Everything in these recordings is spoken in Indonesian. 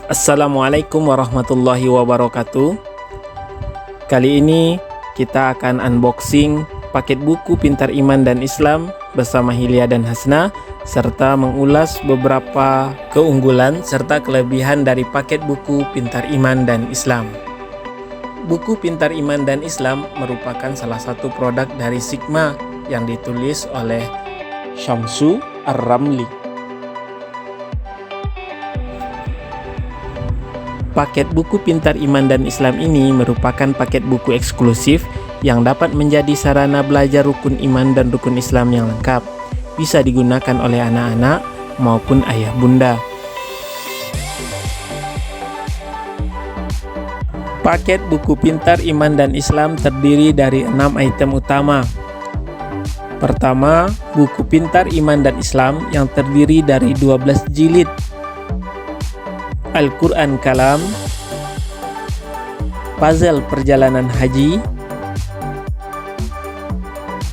Assalamualaikum warahmatullahi wabarakatuh. Kali ini kita akan unboxing paket buku Pintar Iman dan Islam bersama Hilya dan Hasna, serta mengulas beberapa keunggulan serta kelebihan dari paket buku Pintar Iman dan Islam. Buku Pintar Iman dan Islam merupakan salah satu produk dari Sigma yang ditulis oleh Syamsu Ar-Ramli. Paket buku Pintar Iman dan Islam ini merupakan paket buku eksklusif yang dapat menjadi sarana belajar rukun iman dan rukun Islam yang lengkap. Bisa digunakan oleh anak-anak maupun ayah bunda. Paket buku Pintar Iman dan Islam terdiri dari 6 item utama. Pertama, buku Pintar Iman dan Islam yang terdiri dari 12 jilid. Al-Quran Kalam, puzzle perjalanan haji,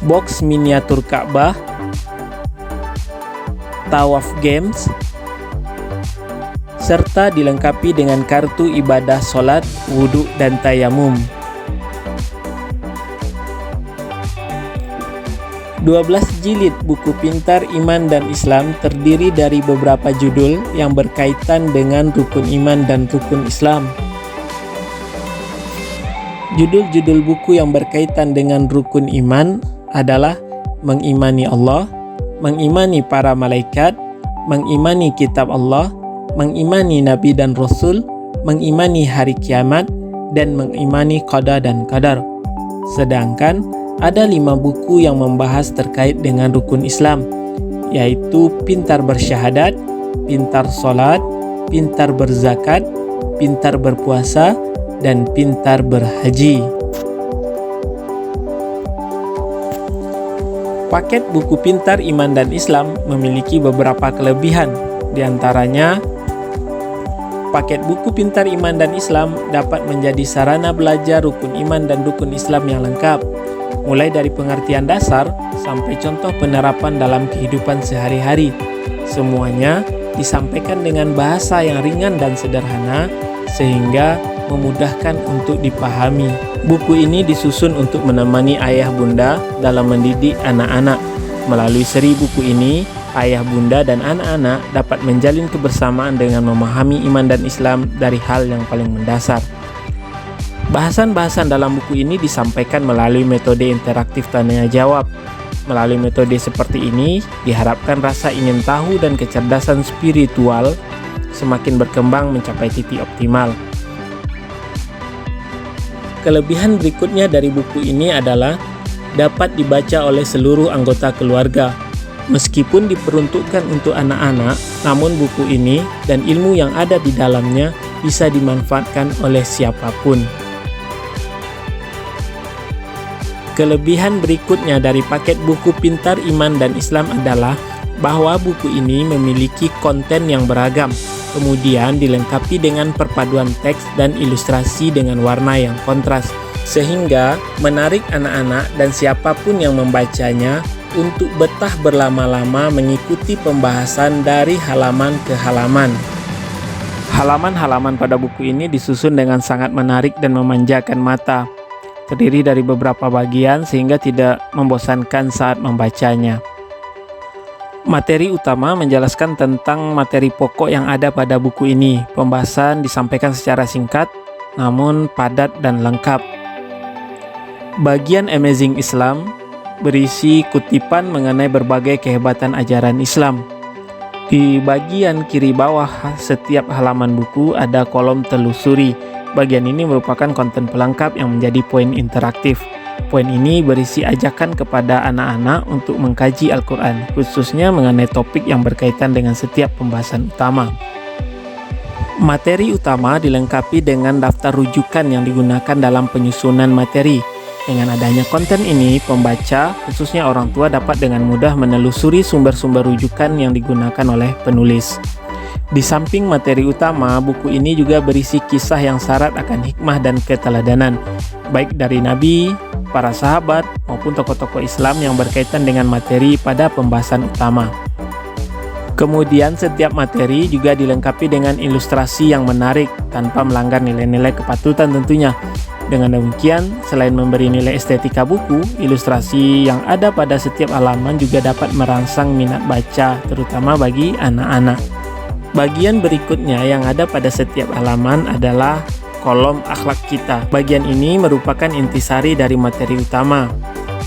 box miniatur Ka'bah, tawaf games, serta dilengkapi dengan kartu ibadah sholat, wudhu, dan tayamum. 12 jilid buku Pintar Iman dan Islam terdiri dari beberapa judul yang berkaitan dengan rukun iman dan rukun Islam. Judul-judul buku yang berkaitan dengan rukun iman adalah mengimani Allah, mengimani para malaikat, mengimani kitab Allah, mengimani nabi dan rasul, mengimani hari kiamat, dan mengimani qada dan qadar. Sedangkan ada 5 buku yang membahas terkait dengan rukun Islam, yaitu Pintar Bersyahadat, Pintar Sholat, Pintar Berzakat, Pintar Berpuasa, dan Pintar Berhaji. Paket buku Pintar Iman dan Islam memiliki beberapa kelebihan. Di antaranya, paket buku Pintar Iman dan Islam dapat menjadi sarana belajar rukun iman dan rukun Islam yang lengkap, mulai dari pengertian dasar sampai contoh penerapan dalam kehidupan sehari-hari. Semuanya disampaikan dengan bahasa yang ringan dan sederhana sehingga memudahkan untuk dipahami. Buku ini disusun untuk menemani ayah bunda dalam mendidik anak-anak. Melalui seri buku ini, ayah bunda dan anak-anak dapat menjalin kebersamaan dengan memahami iman dan Islam dari hal yang paling mendasar. Bahasan-bahasan dalam buku ini disampaikan melalui metode interaktif tanya jawab. Melalui metode seperti ini, diharapkan rasa ingin tahu dan kecerdasan spiritual semakin berkembang mencapai titik optimal. Kelebihan berikutnya dari buku ini adalah dapat dibaca oleh seluruh anggota keluarga. Meskipun diperuntukkan untuk anak-anak, namun buku ini dan ilmu yang ada di dalamnya bisa dimanfaatkan oleh siapapun. Kelebihan berikutnya dari paket buku Pintar Iman dan Islam adalah bahwa buku ini memiliki konten yang beragam, kemudian dilengkapi dengan perpaduan teks dan ilustrasi dengan warna yang kontras, sehingga menarik anak-anak dan siapapun yang membacanya untuk betah berlama-lama mengikuti pembahasan dari halaman ke halaman. Halaman-halaman pada buku ini disusun dengan sangat menarik dan memanjakan mata. Terdiri dari beberapa bagian sehingga tidak membosankan saat membacanya. Materi utama menjelaskan tentang materi pokok yang ada pada buku ini. Pembahasan disampaikan secara singkat, namun padat dan lengkap. Bagian Amazing Islam berisi kutipan mengenai berbagai kehebatan ajaran Islam. Di bagian kiri bawah setiap halaman buku ada kolom telusuri. Bagian ini merupakan konten pelengkap yang menjadi poin interaktif. Poin ini berisi ajakan kepada anak-anak untuk mengkaji Al-Quran, khususnya mengenai topik yang berkaitan dengan setiap pembahasan utama. Materi utama dilengkapi dengan daftar rujukan yang digunakan dalam penyusunan materi. Dengan adanya konten ini, pembaca, khususnya orang tua, dapat dengan mudah menelusuri sumber-sumber rujukan yang digunakan oleh penulis. Di samping materi utama, buku ini juga berisi kisah yang syarat akan hikmah dan keteladanan, baik dari Nabi, para sahabat, maupun tokoh-tokoh Islam yang berkaitan dengan materi pada pembahasan utama. Kemudian setiap materi juga dilengkapi dengan ilustrasi yang menarik tanpa melanggar nilai-nilai kepatutan tentunya. Dengan demikian, selain memberi nilai estetika buku, ilustrasi yang ada pada setiap halaman juga dapat merangsang minat baca, terutama bagi anak-anak. Bagian berikutnya yang ada pada setiap halaman adalah kolom akhlak kita. Bagian ini merupakan intisari dari materi utama.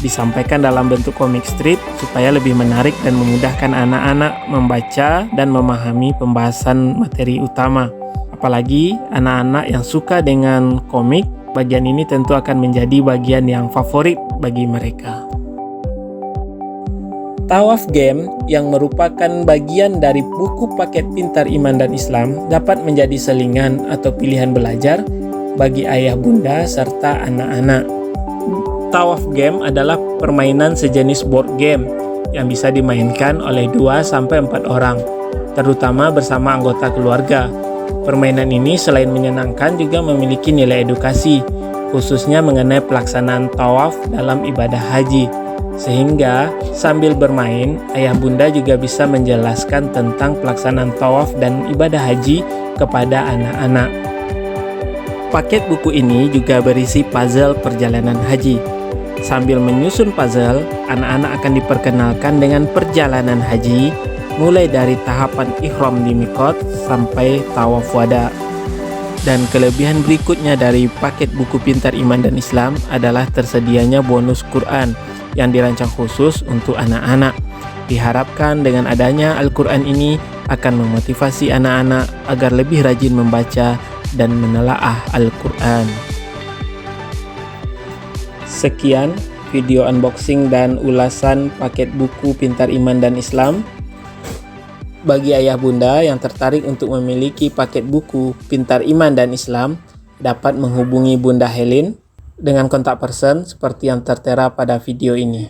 Disampaikan dalam bentuk komik strip supaya lebih menarik dan memudahkan anak-anak membaca dan memahami pembahasan materi utama. Apalagi anak-anak yang suka dengan komik, bagian ini tentu akan menjadi bagian yang favorit bagi mereka. Tawaf Game yang merupakan bagian dari buku paket pintar iman dan Islam dapat menjadi selingan atau pilihan belajar bagi ayah bunda serta anak-anak. Tawaf Game adalah permainan sejenis board game yang bisa dimainkan oleh 2-4 orang, terutama bersama anggota keluarga. Permainan ini selain menyenangkan juga memiliki nilai edukasi, khususnya mengenai pelaksanaan tawaf dalam ibadah haji. Sehingga sambil bermain, ayah bunda juga bisa menjelaskan tentang pelaksanaan tawaf dan ibadah haji kepada anak-anak. Paket buku ini juga berisi puzzle perjalanan haji. Sambil menyusun puzzle, anak-anak akan diperkenalkan dengan perjalanan haji, mulai dari tahapan ihram di miqat sampai tawaf wada. Dan kelebihan berikutnya dari paket buku pintar iman dan Islam adalah tersedianya bonus Quran yang dirancang khusus untuk anak-anak. Diharapkan dengan adanya Al-Quran ini akan memotivasi anak-anak agar lebih rajin membaca dan menelaah Al-Quran. Sekian video unboxing dan ulasan paket buku pintar iman dan Islam. Bagi ayah bunda yang tertarik untuk memiliki paket buku pintar iman dan Islam, dapat menghubungi Bunda Helin dengan kontak person seperti yang tertera pada video ini.